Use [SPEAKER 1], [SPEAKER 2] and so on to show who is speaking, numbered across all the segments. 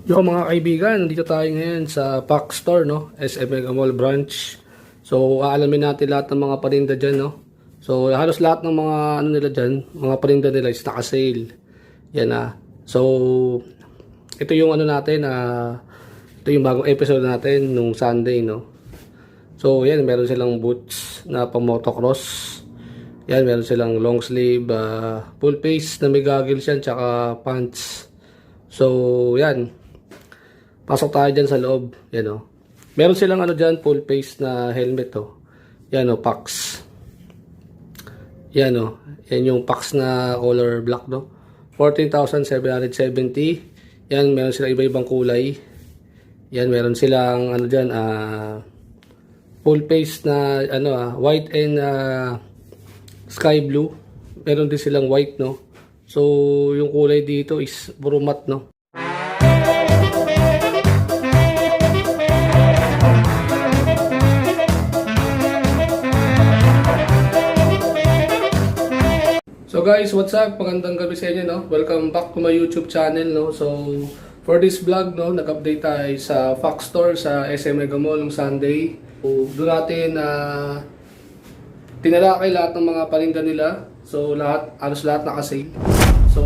[SPEAKER 1] Yo mga kaibigan, nandito tayo ngayon sa Pack Store, no? SM Mega Mall branch. So, aalamin natin lahat ng mga paninda dyan, no? So, halos lahat ng mga ano nila dyan, mga paninda nila is naka-sale. Yan na. So, ito yung ano natin, ito yung bagong episode natin nung Sunday, no? So, yan, meron silang boots na pang motocross. Yan, meron silang long sleeve, full face na may goggles yan, tsaka pants. So, yan. Pasok tayo dyan sa loob. Yan o. Meron silang ano dyan, full face na helmet o. Yan o, Pax. Yan o. Yan yung Pax na color black no. 14,770. Yan, meron silang iba-ibang kulay. Yan, meron silang ano dyan, full face na ano white and sky blue. Meron din silang white no. So, yung kulay dito is puro matte no. So guys, what's up? Magandang gabi sa inyo, no? Welcome back to my YouTube channel, no? So, for this vlog, no, nag-update tayo sa Pack Store sa SM Mega Mall ng Sunday. So, doon natin tinalakay lahat ng mga paninda nila. So, halos lahat naka-sale. So,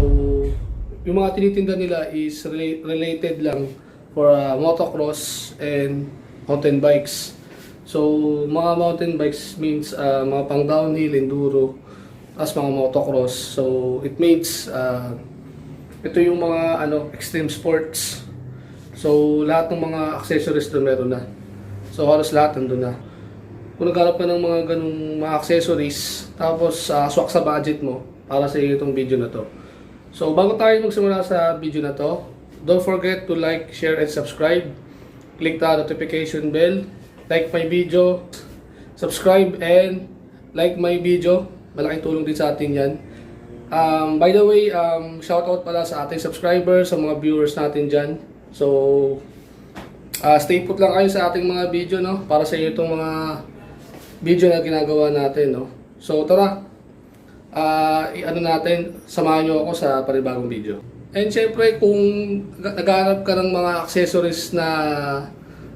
[SPEAKER 1] yung mga tinitinda nila is related lang for motocross and mountain bikes. So, mga mountain bikes means mga pang downhill, enduro, as mga motocross. So it means ito yung mga extreme sports. So lahat ng mga accessories doon meron na. So halos lahat nandun na. Kung naghanap ka ng mga ganung mga accessories, tapos swak sa budget mo para sa itong video na to. So bago tayo magsimula sa video na to, don't forget to like, share, and subscribe. Click the notification bell, like my video, subscribe, and like my video. Malaking tulong din sa atin yan. By the way, shoutout pala sa ating subscribers, sa mga viewers natin dyan. So, stay put lang kayo sa ating mga video, no? Para sa inyo itong mga video na ginagawa natin, no? So, tara. Samahan nyo ako sa panibagong video. And syempre, kung naghahanap ka ng mga accessories na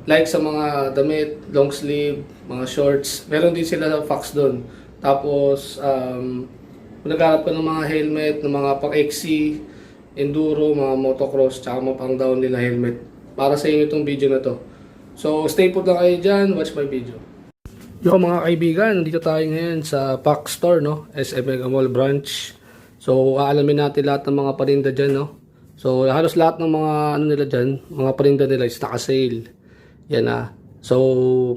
[SPEAKER 1] like sa mga damit, long sleeve, mga shorts, meron din sila sa Fox doon. Tapos, kung naghanap ka ng mga helmet, ng mga pang-XC, enduro, mga motocross, tsaka mga pang-downhill na helmet. Para sa inyo itong video na to. So, stay put lang kayo dyan. Watch my video. Yo mga kaibigan, nandito tayo ngayon sa Pack Store, no? SM Mega Mall branch. So, aalamin natin lahat ng mga paninda dyan, no? So, halos lahat ng mga ano nila dyan, mga paninda nila is naka-sale. Yan na. So,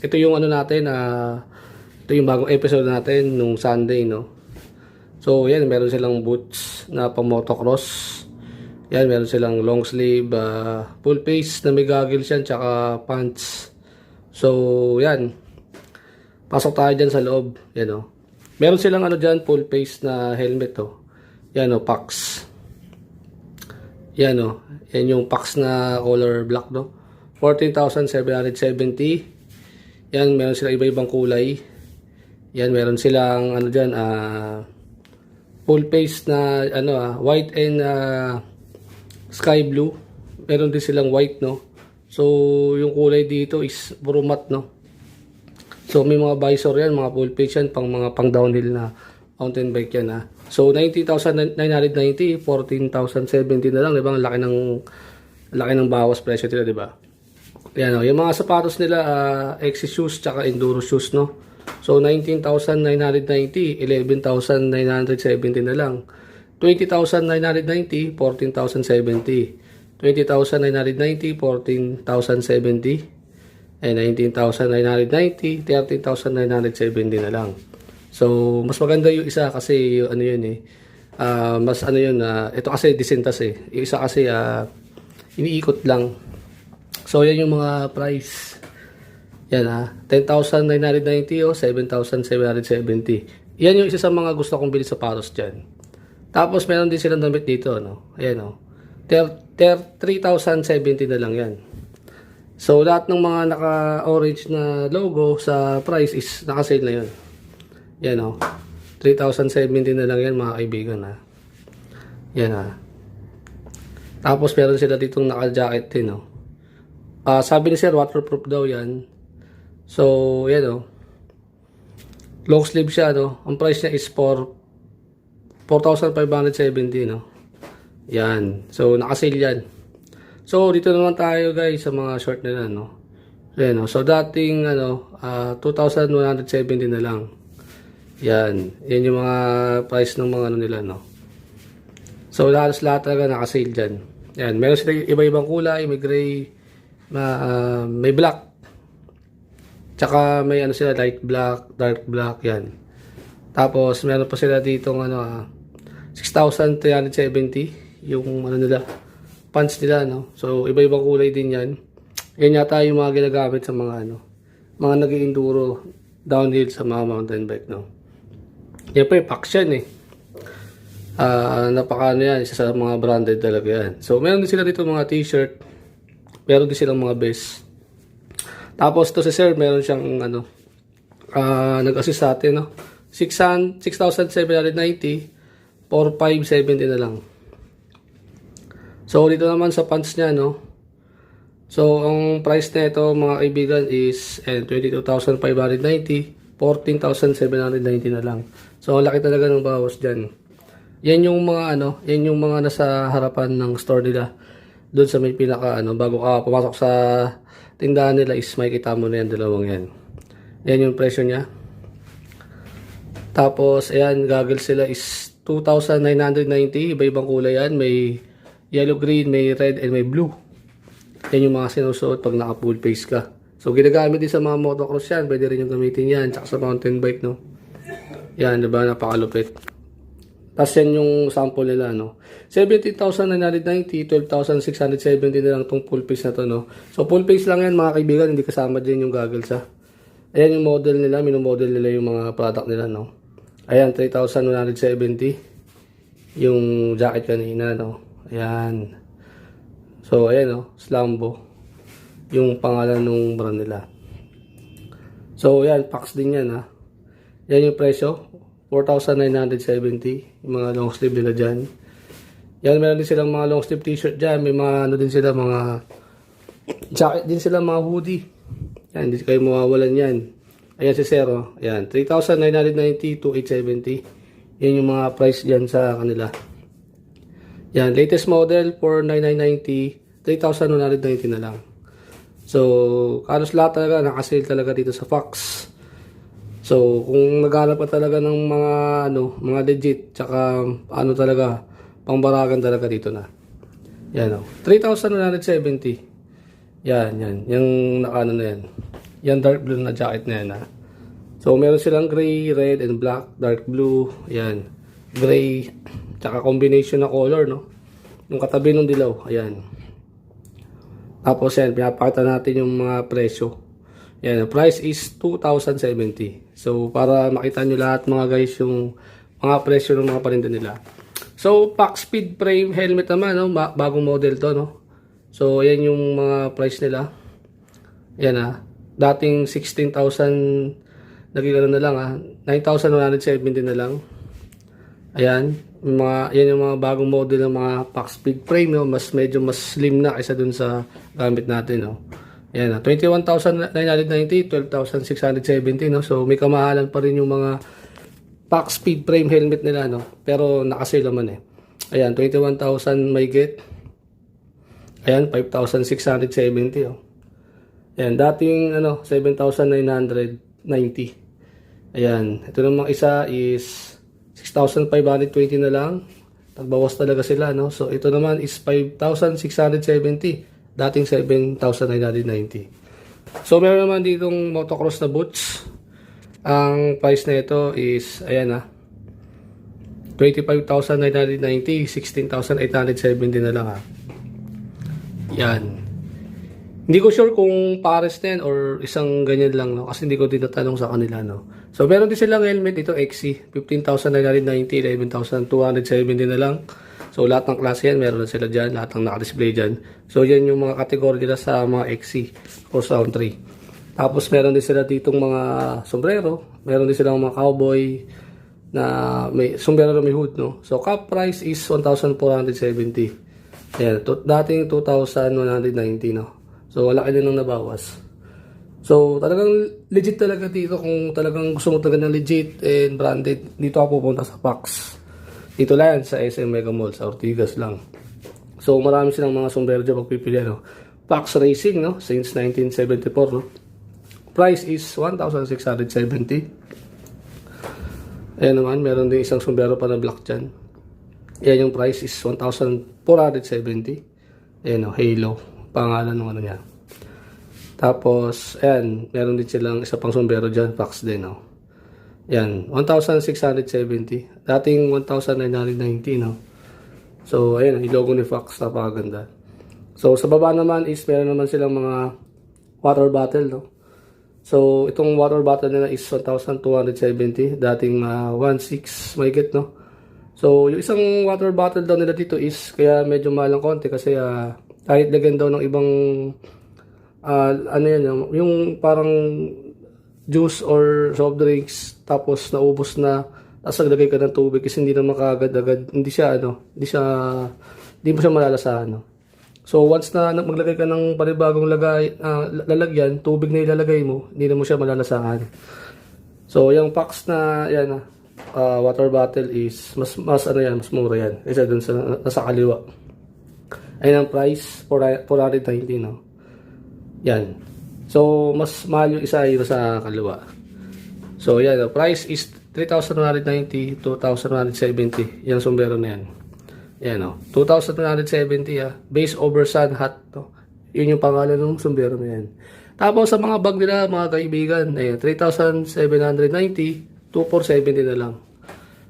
[SPEAKER 1] ito yung ano natin, ito yung bagong episode natin nung Sunday, no? So, yan, meron silang boots na pang motocross. Yan, meron silang long sleeve, full face na may goggles yan, tsaka pants. So, yan. Pasok tayo dyan sa loob. Yan, no? Meron silang ano dyan, full face na helmet, oh. Yan, no, Pax. Yan, no? Yan yung Pax na color black, no? 14,770. Yan, meron silang iba-ibang kulay. Yan, meron silang ano dyan, full face na white and sky blue. Meron din silang white, no? So, yung kulay dito is puro matte, no? So, may mga visor yan, mga full face yan, mga pang downhill na mountain bike yan, ha? So, 19,990, 14,070 na lang, di ba? Ang laki ng bawas presyo nila, di ba? Yan, no? Yung mga sapatos nila, XC shoes, tsaka enduro shoes, no? So, 19,990, 11,970 na lang. 20,990, 14,070. 20,990, 14,070. And 19,990, 13,970 na lang. So, mas maganda yung isa kasi ano yun eh. Mas ano yun, ito kasi disintas eh. Yung isa kasi iniikot lang. So, yan yung mga price. Yan 10,990 o 7,770. Yan yung isa sa mga gusto kong bilhin sa sapatos dyan. Tapos meron din silang damit dito, no? Ayan, no? 3,070 na lang yan. So lahat ng mga naka-orange na logo sa price is naka-sale na yun. Yan, no? 3,070 na lang yan mga kaibigan, ha? Yan, ha? Tapos meron sila ditong naka-jacket din, no. Sabi ni sir, waterproof daw yan. So, yan, no. Long sleeve siya, no. Ang price niya is 4,570, no. Yan. So, naka-sale yan. So, dito naman tayo guys sa mga short nila, no. Yan, no. So, dating, 2,170 na lang. Yan. Yan yung mga price ng mga ano nila, no. So, lahat talaga naka-sale dyan. Yan. Meron sila iba-ibang kulay. May gray, may black. Tsaka may ano sila, light black, dark black, yan. Tapos, meron pa sila ditong 6,370 yung ano nila, pants nila, no. So, iba-ibang kulay din yan. Yan yata yung mga ginagamit sa mga mga nag-enduro downhill sa mga mountain bike, no. Yan pa yung Packs yan, napaka yan, isa sa mga branded talaga yan. So, meron din sila dito mga t-shirt. Meron din silang mga vest. Tapos to si sir, meron siyang nag-assist sa atin, no. 6,790, 4,570 na lang. So dito naman sa pants niya, no. So ang price na ito mga kaibigan is 22,590, 14,790 na lang. So ang laki talaga ng bawas diyan. Yan yung mga yan yung mga nasa harapan ng store nila. Doon sa may pinaka bago ka pumasok sa tindahan nila is makikita mo na yan, dalawang yan. Yan yung presyo niya. Tapos, ayan, goggles sila is 2,990. Iba-ibang kulay yan. May yellow, green, may red, and may blue. Yan yung mga sinusuot pag naka-full face ka. So, ginagamit din sa mga motocross yan. Pwede rin yung gamitin yan. Tsaka sa mountain bike, no? Yan, diba? Napakalupit. Tapos yan yung sample nila, no? 17,990, 12,670 na lang itong full face na to, no? So, full face lang yan, mga kaibigan. Hindi kasama din yung goggles, ha? Ayan yung model nila. Minomodel nila yung mga product nila, no? Ayan, 3,170. Yung jacket kanina, no? Ayan. So, ayan, no? Slambo. Yung pangalan ng brand nila. So, ayan. Packs din yan, ha? Yan yung presyo. 4,970 yung mga long sleeve nila dyan. Yan, meron din silang mga long sleeve t-shirt dyan. May mga din sila, mga jacket din sila, mga hoodie. Yan, hindi kayo mawawalan yan. Ayan si Zero. Ayan, 3,990 to 870. Yan yung mga price dyan sa kanila. Yan, latest model for 9,990, 3,190 na lang. So, halos lahat talaga nakasale talaga dito sa Fox. So, kung naghanap ka talaga ng mga mga legit, tsaka talaga, pangbaragan talaga dito na. Yan, 3,170. Yan. Yung na yan. Yan dark blue na jacket na yan, ha. So, meron silang gray, red, and black, dark blue. Yan. Gray, tsaka combination na color, no. Yung katabi ng dilaw. Ayan. Tapos yan, pinapakita natin yung mga presyo. Yan, the price is 2,070. So, para makita nyo lahat mga guys yung mga presyo ng mga parinda nila. So, pack speed frame helmet naman, no? Bagong model to, no? So, yan yung mga price nila. Yan, ha. Dating 16,000, naging na lang, 9,170 na lang. Ayan. Yan yung mga bagong model ng mga pack speed frame, no? Medyo mas slim na kaysa dun sa gamit natin, no? Ayan, 21,990, 12,670, no? So, may kamahalan pa rin yung mga pack speed frame helmet nila, no? Pero nakasale naman, Ayan, 21,000 may get. Ayan, 5,670, oh. Ayan, dating 7,990. Ayan, ito namang isa is 6,520 na lang. Nagbawas talaga sila, no? So, ito naman is 5,670. Dating 7,990. So, meron naman ditong motocross na boots. Ang price na ito is, ayan, 25,990, 16,870 na lang, Yan. Hindi ko sure kung pares na yan or isang ganyan lang, no? Kasi hindi ko tinatanong sa kanila, no? So, meron din silang helmet dito, XC. 15,990, 11,270 na lang. So, lahat ng klase yan, meron na sila dyan. Lahat ng naka-display dyan. So, yan yung mga kategory nila sa mga XC cross country. Tapos, meron din sila ditong mga sombrero. Meron din silang mga cowboy na may sombrero na may hood, no? So, cap price is 1,470. Ayan, dating 2,190, no? So, wala ka din nang nabawas. So, talagang legit talaga dito. Kung talagang gusto mo talaga ng legit and branded, dito ako pupunta sa PAX. Dito lang yan, sa SM Mega Mall, sa Ortigas lang. So, marami silang mga sombrero dyan pagpipili, no? PAX Racing, no? Since 1974, no? Price is 1,670. Ayan naman, meron din isang sombrero pa na black dyan. Ayan yung price is 1,470. Ayan o, Halo. Pangalan ng ano niya. Tapos, ayan, meron din silang isa pang sombrero dyan. Fox din o. Ayan, 1,670. Dating 1,990 no. So, ayan, yung logo ni Fox. Napakaganda. So, sa baba naman is meron naman silang mga water bottle no. So, itong water bottle nila is 1,270. Dating 1,600 may get, no? So, yung isang water bottle daw nila dito is kaya medyo mahal ng konti kasi kahit lagyan daw ng ibang ano yan, yung parang juice or soft drinks tapos naubos na tapos naglagay ka ng tubig kasi hindi na makagad-agad, hindi mo siya malalasahan, no? So, once na maglagay ka ng panibagong lalagyan, tubig na ilalagay mo, hindi na mo siya malalasahan. So, yung packs na yan, water bottle is mas mura yan kaysa dun sa nasa kaliwa. Ayun ang price, 490, no? Yan. So, mas mahal yung isa yung sa kaliwa. So, yan, the price is 3,190, 2,170. Yung sombrero na yan. Yan o, 2,170 base over sun hat to. Yun yung pangalan ng sombrero na yan. Tapos sa mga bag nila mga kaibigan, ayan, 3,790, 2,470 na lang.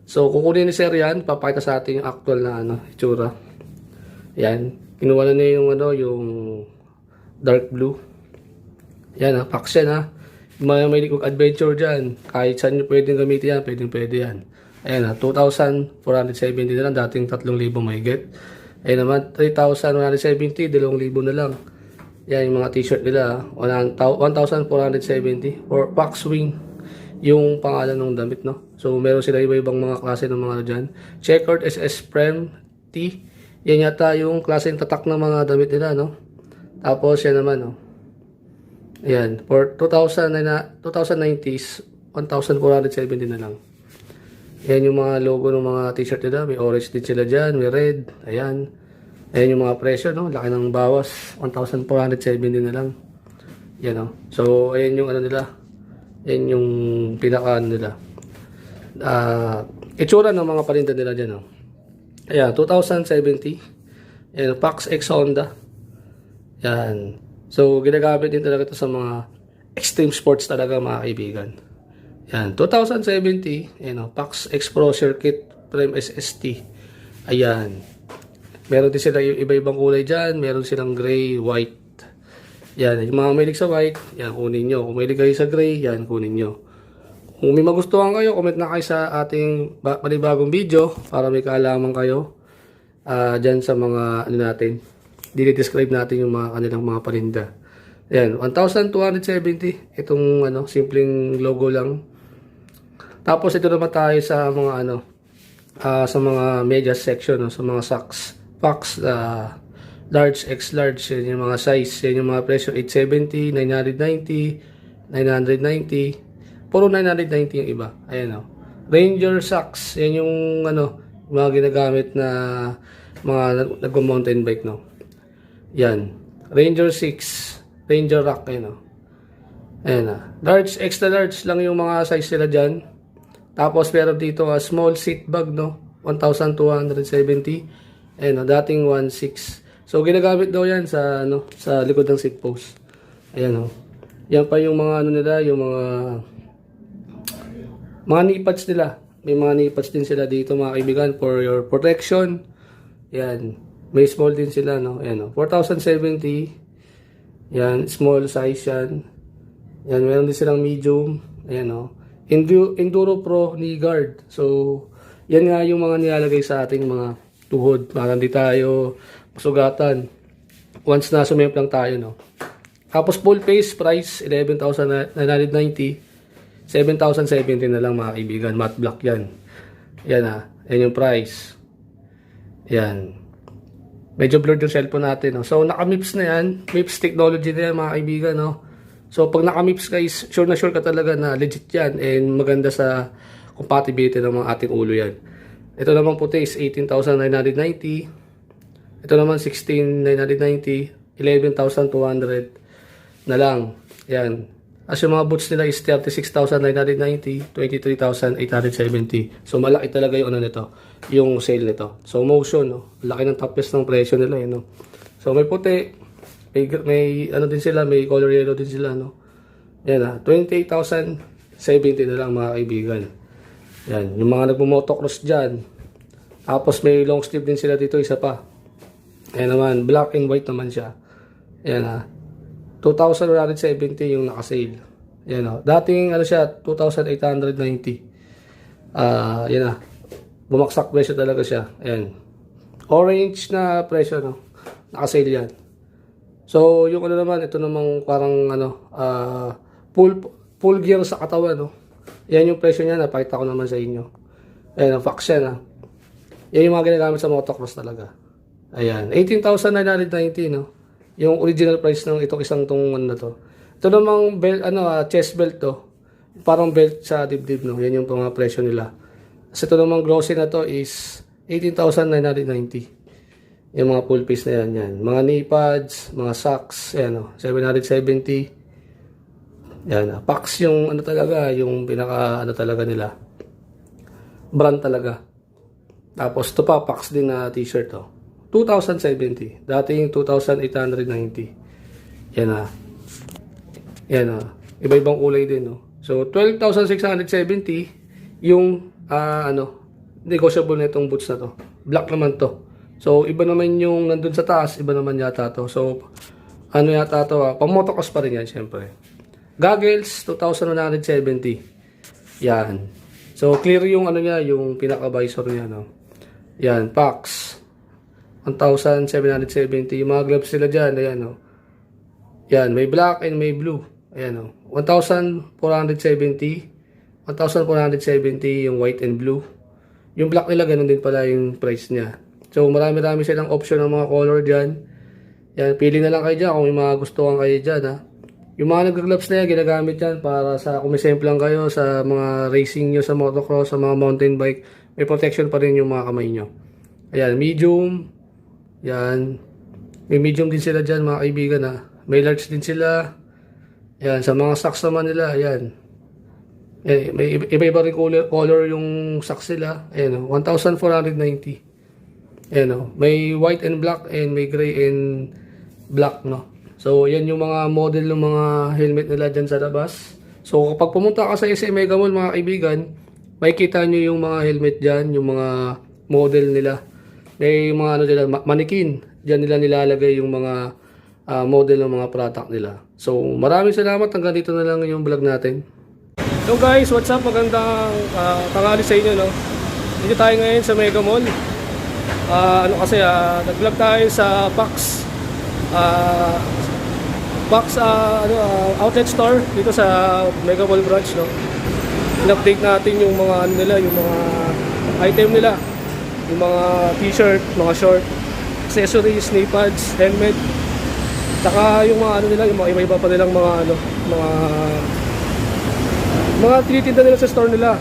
[SPEAKER 1] So kukunin ni Sir yan, papakita sa atin yung actual na itsura. Yan, kinuha na niya yung yung dark blue. Yan packs yan may adventure dyan. Kahit saan nyo pwedeng gamitin yan, pwede yan. Ayan 2,470 na lang, dating 3,000 may get. Ayan naman, 3,170, 2,000 na lang. Yan yung mga t-shirt nila, 1,470 for Pax Wing, yung pangalan ng damit, no? So, meron sila iba-ibang mga klase ng mga dyan. Checkered SS Prem T, yan yata yung klase ng tatak ng mga damit nila, no? Tapos, yan naman, no? Ayan, for 2,090s, 1,470 na lang. Ayan yung mga logo ng mga t-shirt nila. May orange din sila dyan. May red. Ayan. Ayan yung mga presyo, no? Laki ng bawas. 1,470 na lang. Yan, no? So, ayan yung nila. Ayan yung pinaka nila. Itsura ng mga parinda nila dyan, no? Ayan, 2,070. Ayan, Pax X Honda. Ayan. So, ginagamit din talaga ito sa mga extreme sports talaga, mga kaibigan. Yan, 2,070, Pax X Pro Circuit Prime SST. Ayan. Meron din sila yung iba-ibang kulay dyan. Meron silang gray, white. Yan, yung mga mahilig sa white, yan, kunin nyo. Kung mahilig kayo sa gray, yan, kunin nyo. Kung may magustuhan kayo, comment na kayo sa ating panibagong video para may kaalaman kayo dyan sa mga natin. Dinidescribe natin yung mga kanilang mga parinda. Ayan, 1,270. Itong simpleng logo lang. Tapos ito naman tayo sa mga sa mga media section, no? Sa mga socks, packs, large, X large, yan yung mga size, yan yung mga presyo, 870, 990, 990, puro 990 yung iba. Ayan, no? Ranger socks, yan yung mga ginagamit na mga nag-mountain bike, no? Yan, Ranger 6, Ranger Rock, ayan, no? Ayan, large, extra large lang yung mga size sila dyan. Tapos meron dito small seat bag, no? 1,270. Ayan, dating 1,600. So ginagamit daw yan sa sa likod ng seat post. Ayan, yan pa yung mga nila, yung mga knee pads nila. May mga knee pads din sila dito, mga kaibigan, for your protection. Yan, may small din sila, no? Ayan, 4,070. Yan, small size yan. Yan, meron din silang medium. Ayan, Enduro Pro knee guard. So, yan nga yung mga nilalagay sa ating mga tuhod para hindi tayo masugatan once na sumemplang tayo, no? Tapos full face price 11,990, 7,070 na lang, mga kaibigan. Matte black yan. Yan yan yung price. Yan. Medyo blurred yung cellphone natin, no? So, naka-MIPS na yan. MIPS technology na yan, mga kaibigan, no? So, pag naka-MIPS ka, sure na sure ka talaga na legit yan and maganda sa compatibility ng mga ating ulo yan. Ito naman puti is 18,990. Ito naman 16,990. 11,200 na lang. Yan. As yung mga boots nila is 36,990, 23,870. So, malaki talaga yung ano nito, yung sale nito. So, Motion, no? Laki ng tapos ng presyo nila, no? So, may puti, may ano din sila, may color yellow din sila, no? Yan, 28,070 na lang, mga kaibigan. Yan, yung mga nagmo-motocross dyan. Tapos, may long sleeve din sila dito, isa pa. Yan naman, black and white naman siya. Yan, 2,170 yung naka-sale. Yan o. Dating ano siya, 2,890. Yan na. Bumaksak presyo talaga siya. Ayan. Orange na presyo, no? Naka-sale yan. So, yung ano naman, ito namang parang ano, full gear sa katawan, no? Yan yung presyo niya, napakita ko naman sa inyo. Ayan, ang fax yan, ha? Yan yung mga ginagamit sa motocross talaga. Ayan, 18,990, no? Yung original price ng itong isang tong ano na to. Ito namang belt, chest belt to. Parang belt sa dibdib, no? Yan yung mga presyo nila. Kasi ito namang glossy na to is 18,990. Yung mga full piece na yan, yan. Mga knee pads, mga socks, ayan, no? 770. Yan, Pax yung ano talaga, yung pinaka ano talaga nila. Brand talaga. Tapos ito pa, Pax din na t-shirt, to. 2,070. Dating 2,890. Yan na. Yan na. Iba-ibang kulay din, no? So, 12,670 yung, negotiable na itong boots na to. Black naman to. So, iba naman yung nandun sa taas, iba naman yata to. So, ano yata to, pang motocross pa rin yan, syempre. Goggles, 2,170. Yan. So, clear yung ano niya, yung pinaka-visor niya, no? Yan, Pax. 1,770. Yung mga gloves nila dyan, ayan, no? Yan, may black and may blue. Ayan, no? 1,470. 1,470 yung white and blue. Yung black nila, ganun din pala yung price niya. So, marami-rami silang option ng mga color dyan. Yan, pili na lang kayo dyan kung may mga gustuhan kayo dyan, ha? Yung mga nag-gloves na yan, ginagamit yan para sa, kung may sample lang kayo sa mga racing nyo, sa motocross, sa mga mountain bike, may protection pa rin yung mga kamay nyo. Ayan, medium. Yan. May medium din sila dyan, mga kaibigan, ha. May large din sila. Yan, sa mga socks naman nila, ayan. May iba-iba rin color yung socks nila. Ayan, 1,490. Ayan, may white and black and may gray and black, no. So, yan yung mga model ng mga helmet nila dyan sa labas. So, kapag pumunta ka sa SM Mega Mall, mga kaibigan, makikita nyo yung mga helmet dyan, yung mga model nila. May mga ano nila, manikin. Diyan nila nilalagay yung mga model ng mga product nila. So, maraming salamat. Hanggang dito na lang yung vlog natin. So guys, what's up? Magandang tanghali sa inyo, no? Dito tayo ngayon sa Mega Mall. Nag-vlog tayo sa Pax. Outlet store dito sa Mega Mall branch, no? In-update natin yung mga ano nila, yung mga item nila. Yung mga t-shirt, mga short, accessories, knee pads, helmet. Saka yung mga ano nila, yung mga iba-iba pa nilang mga ano, mga tinitinda nila sa store nila.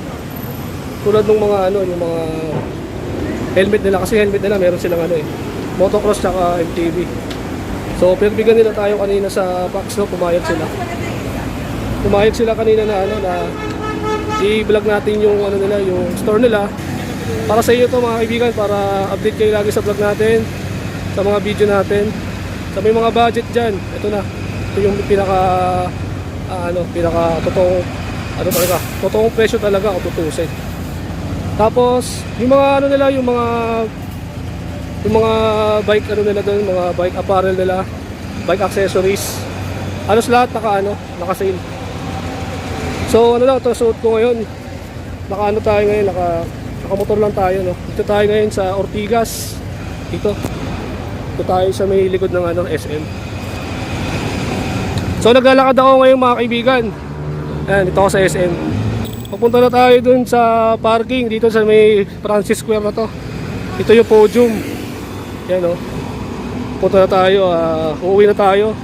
[SPEAKER 1] Tulad ng mga ano, yung mga helmet nila, kasi helmet nila meron silang ano motocross saka MTB. So, perbigan nila tayo kanina sa Pax, no? Pumayag sila kanina na ano, na i-vlog natin yung ano nila, yung store nila. Para sa iyo to, mga kaibigan, para update kayo lagi sa vlog natin, sa mga video natin. Sa may mga budget dyan, ito na. Ito yung totoong presyo talaga kung tutusin. Tapos, yung mga ano nila, yung mga bike ano nila doon, mga bike apparel nila, bike accessories, halos lahat naka-sale. So, ano lang, ito suot ko ngayon. Tayo ngayon, nakamotor lang tayo, no. Dito tayo ngayon sa Ortigas. Dito tayo sa may likod ng SM. So, naglalakad ako ngayon, mga kaibigan. Ayan, dito ako sa SM. Papunta na tayo dun sa parking dito sa may Francis Square na to. Ito yung podium. Yan, no. punta na tayo, uuwi na tayo.